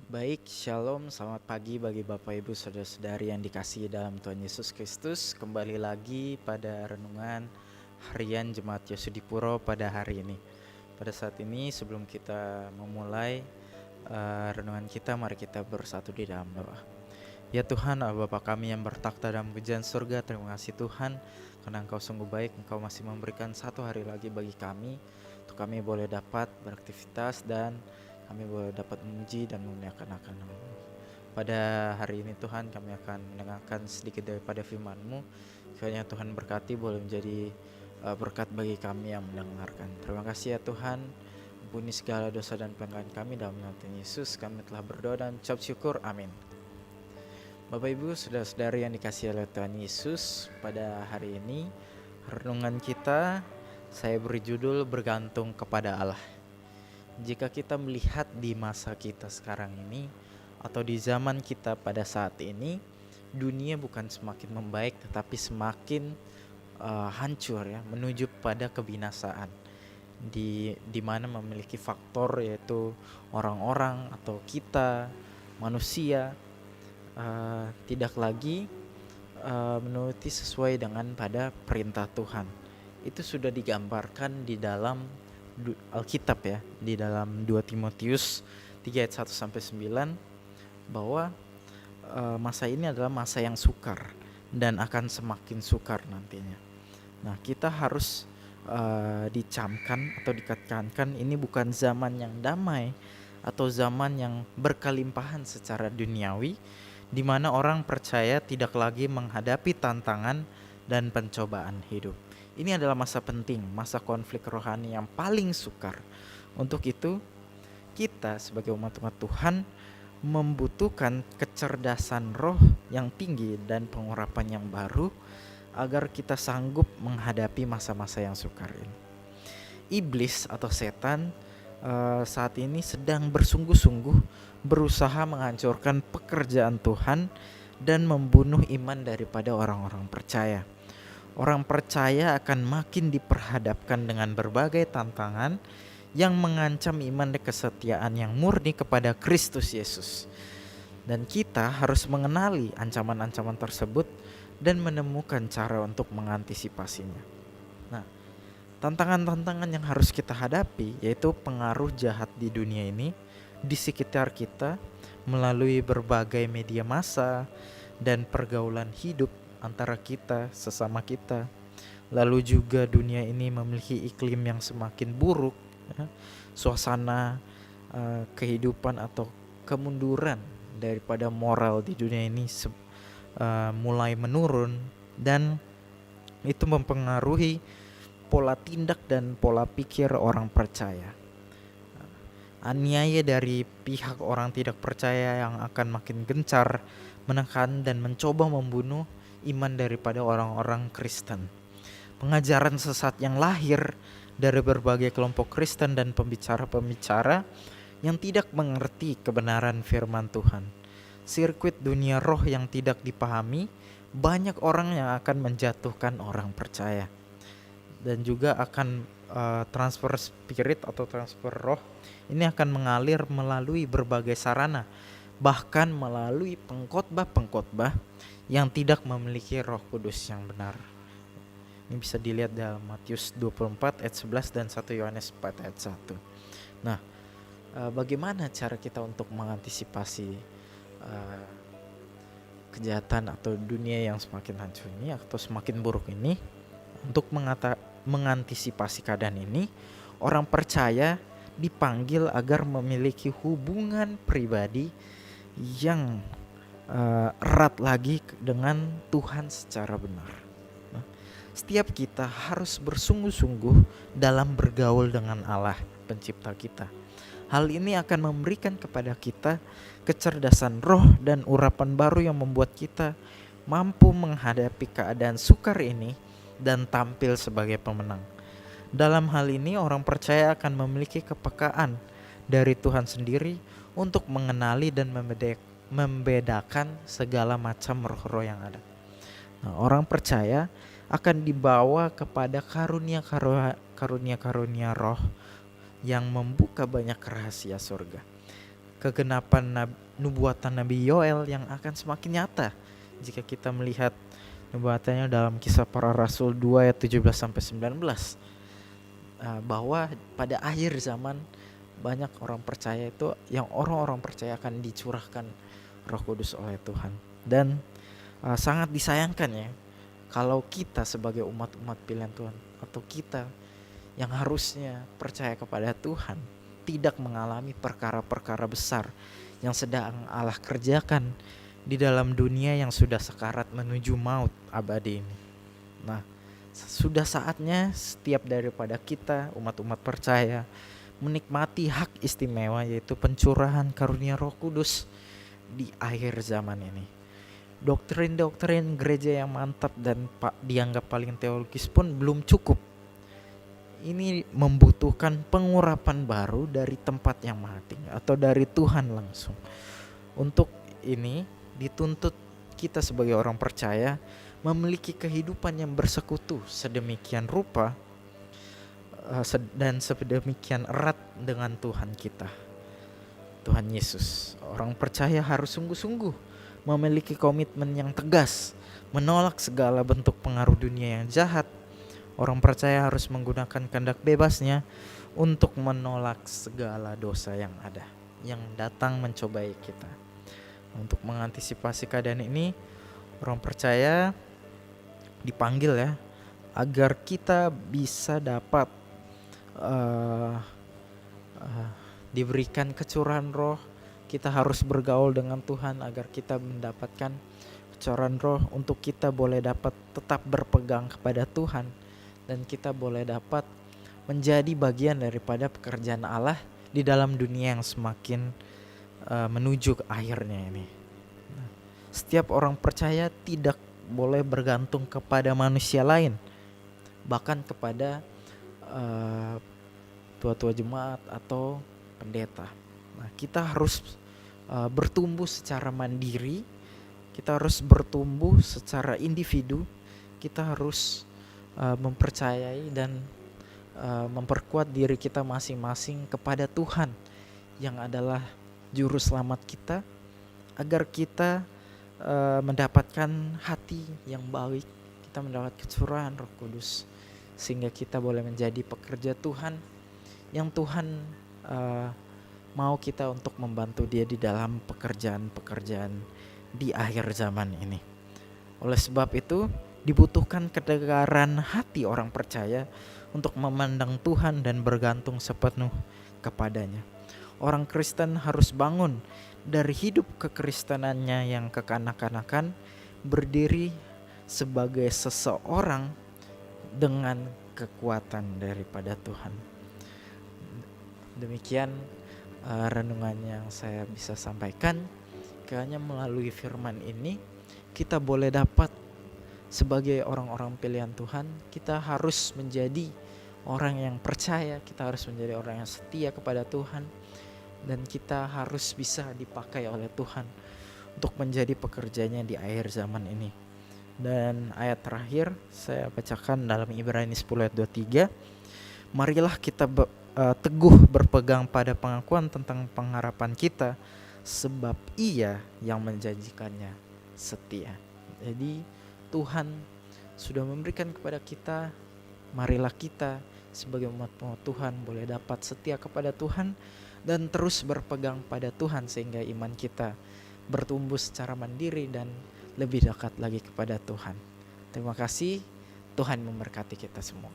Baik, shalom, selamat pagi bagi Bapak Ibu Saudara-saudari yang dikasihi dalam Tuhan Yesus Kristus. Kembali lagi pada renungan harian Jemaat Yesudipuro pada hari ini. Pada saat ini sebelum kita memulai renungan kita, mari kita bersatu di dalam doa. Ya Tuhan, Allah Bapa kami yang bertakhta dalam kerajaan surga, terima kasih Tuhan karena Engkau sungguh baik. Engkau masih memberikan satu hari lagi bagi kami untuk kami boleh dapat beraktivitas dan kami boleh dapat memuji dan memuliakan nama-Mu. Pada hari ini Tuhan, kami akan mendengarkan sedikit daripada firman-Mu. Kiranya Tuhan berkati, boleh menjadi berkat bagi kami yang mendengarkan. Terima kasih ya Tuhan. Ampuni segala dosa dan pelanggaran kami dalam nama Tuhan Yesus. Kami telah berdoa dan ucap syukur. Amin. Bapak Ibu, saudara-saudari yang dikasihi oleh Tuhan Yesus, pada hari ini renungan kita saya beri judul bergantung kepada Allah. Jika kita melihat di masa kita sekarang ini atau di zaman kita pada saat ini, dunia bukan semakin membaik tetapi semakin hancur ya, menuju pada kebinasaan. Di mana memiliki faktor yaitu orang-orang atau kita manusia tidak lagi menuruti sesuai dengan pada perintah Tuhan. Itu sudah digambarkan di dalam Alkitab ya, di dalam 2 Timotius 3 ayat 1 sampai 9 bahwa masa ini adalah masa yang sukar dan akan semakin sukar nantinya. Nah, kita harus dicamkan atau dikatakan ini bukan zaman yang damai atau zaman yang berkelimpahan secara duniawi, di mana orang percaya tidak lagi menghadapi tantangan dan pencobaan hidup. Ini adalah masa penting, masa konflik rohani yang paling sukar. Untuk itu, kita sebagai umat-umat Tuhan membutuhkan kecerdasan roh yang tinggi dan pengurapan yang baru agar kita sanggup menghadapi masa-masa yang sukar ini. Iblis atau setan saat ini sedang bersungguh-sungguh berusaha menghancurkan pekerjaan Tuhan dan membunuh iman daripada orang-orang percaya. Orang percaya akan makin diperhadapkan dengan berbagai tantangan yang mengancam iman dan kesetiaan yang murni kepada Kristus Yesus. Dan kita harus mengenali ancaman-ancaman tersebut dan menemukan cara untuk mengantisipasinya. Nah, tantangan-tantangan yang harus kita hadapi yaitu pengaruh jahat di dunia ini di sekitar kita melalui berbagai media massa dan pergaulan hidup antara kita sesama kita. Lalu juga dunia ini memiliki iklim yang semakin buruk ya. Suasana kehidupan atau kemunduran daripada moral di dunia ini mulai menurun, dan itu mempengaruhi pola tindak dan pola pikir orang percaya. Aniaya dari pihak orang tidak percaya yang akan makin gencar menekan dan mencoba membunuh iman daripada orang-orang Kristen. Pengajaran sesat yang lahir dari berbagai kelompok Kristen dan pembicara-pembicara yang tidak mengerti kebenaran firman Tuhan. Sirkuit dunia roh yang tidak dipahami, banyak orang yang akan menjatuhkan orang percaya. Dan juga akan transfer spirit atau transfer roh ini akan mengalir melalui berbagai sarana, bahkan melalui pengkhotbah-pengkhotbah yang tidak memiliki Roh Kudus yang benar. Ini bisa dilihat dalam Matius 24 ayat 11 dan 1 Yohanes 4 ayat 1. Nah, bagaimana cara kita untuk mengantisipasi kejahatan atau dunia yang semakin hancur ini atau semakin buruk ini? Untuk mengantisipasi keadaan ini, orang percaya dipanggil agar memiliki hubungan pribadi yang erat lagi dengan Tuhan secara benar. Nah, setiap kita harus bersungguh-sungguh dalam bergaul dengan Allah pencipta kita. Hal ini akan memberikan kepada kita kecerdasan roh dan urapan baru yang membuat kita mampu menghadapi keadaan sukar ini dan tampil sebagai pemenang. Dalam hal ini orang percaya akan memiliki kepekaan dari Tuhan sendiri untuk mengenali dan membedakan segala macam roh-roh yang ada. Nah, orang percaya akan dibawa kepada karunia-karunia roh yang membuka banyak rahasia surga. kegenapan nubuatan Nabi Yoel yang akan semakin nyata jika kita melihat nubuatannya dalam Kisah Para Rasul 2 ayat 17 sampai 19, bahwa pada akhir zaman banyak orang percaya itu, yang orang-orang percaya akan dicurahkan Roh Kudus oleh Tuhan. Dan sangat disayangkan ya kalau kita sebagai umat-umat pilihan Tuhan, atau kita yang harusnya percaya kepada Tuhan, tidak mengalami perkara-perkara besar yang sedang Allah kerjakan di dalam dunia yang sudah sekarat menuju maut abadi ini. Nah, sudah saatnya setiap daripada kita umat-umat percaya menikmati hak istimewa, yaitu pencurahan karunia Roh Kudus di akhir zaman ini. Doktrin-doktrin gereja yang mantap dan dianggap paling teologis pun belum cukup. Ini membutuhkan pengurapan baru dari tempat yang maha tinggi atau dari Tuhan langsung. Untuk ini dituntut kita sebagai orang percaya memiliki kehidupan yang bersekutu sedemikian rupa dan sedemikian erat dengan Tuhan kita, Tuhan Yesus. Orang percaya harus sungguh-sungguh memiliki komitmen yang tegas, menolak segala bentuk pengaruh dunia yang jahat. Orang percaya harus menggunakan kehendak bebasnya untuk menolak segala dosa yang ada, yang datang mencobai kita. Untuk mengantisipasi keadaan ini, orang percaya dipanggil ya, agar kita bisa dapat diberikan kecurahan roh. Kita harus bergaul dengan Tuhan agar kita mendapatkan kecurahan roh, untuk kita boleh dapat tetap berpegang kepada Tuhan, dan kita boleh dapat menjadi bagian daripada pekerjaan Allah di dalam dunia yang semakin menuju ke akhirnya ini. Setiap orang percaya tidak boleh bergantung kepada manusia lain, bahkan kepada tua-tua jemaat atau pendeta. Nah, kita harus bertumbuh secara mandiri, kita harus bertumbuh secara individu, kita harus mempercayai dan memperkuat diri kita masing-masing kepada Tuhan yang adalah juru selamat kita, agar kita mendapatkan hati yang baik, kita mendapat kecurahan Roh Kudus, sehingga kita boleh menjadi pekerja Tuhan yang Tuhan mau kita untuk membantu Dia di dalam pekerjaan-pekerjaan di akhir zaman ini. Oleh sebab itu dibutuhkan ketegaran hati orang percaya untuk memandang Tuhan dan bergantung sepenuh kepadanya. Orang Kristen harus bangun dari hidup kekristenannya yang kekanak-kanakan, berdiri sebagai seseorang dengan kekuatan daripada Tuhan. Demikian renungan yang saya bisa sampaikan. Kiranya melalui firman ini kita boleh dapat, sebagai orang-orang pilihan Tuhan, kita harus menjadi orang yang percaya, kita harus menjadi orang yang setia kepada Tuhan, dan kita harus bisa dipakai oleh Tuhan untuk menjadi pekerjanya di akhir zaman ini. Dan ayat terakhir saya bacakan dalam Ibrani 10 ayat 23. Marilah kita teguh berpegang pada pengakuan tentang pengharapan kita, sebab Ia yang menjanjikannya setia. Jadi Tuhan sudah memberikan kepada kita, marilah kita sebagai umat Tuhan boleh dapat setia kepada Tuhan dan terus berpegang pada Tuhan, sehingga iman kita bertumbuh secara mandiri dan lebih dekat lagi kepada Tuhan. Terima kasih, Tuhan memberkati kita semua.